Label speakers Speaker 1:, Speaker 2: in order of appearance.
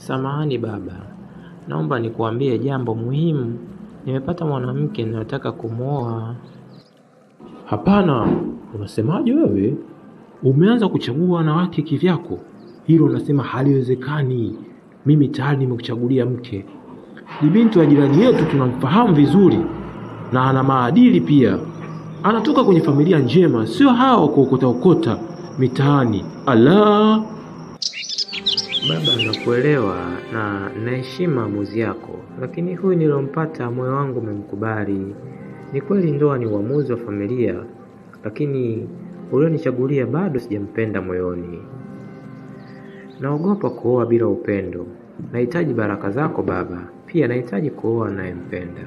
Speaker 1: Samahani baba, naomba nikuambie jambo muhimu. Nimepata mwanamke ninayotaka kumwoa.
Speaker 2: Hapana, unasemaje wewe? Umeanza kuchagua wanawake kivyako? Hilo unasema haliwezekani. Mimi tayari nimekuchagulia mke. Ni binti wa jirani yetu, tunamfahamu vizuri na ana maadili pia. Anatoka kwenye familia njema, sio hao kuokota mitaani. Allah!
Speaker 1: Baba, nakuelewa na naheshimu maamuzi yako, lakini huyu nilompata moyo wangu umemkubali. Ni kweli ndoa ni uamuzi wa familia, lakini ulionichagulia bado sijampenda moyoni. Naogopa kuoa bila upendo. Nahitaji baraka zako baba, pia nahitaji kuoa nayempenda.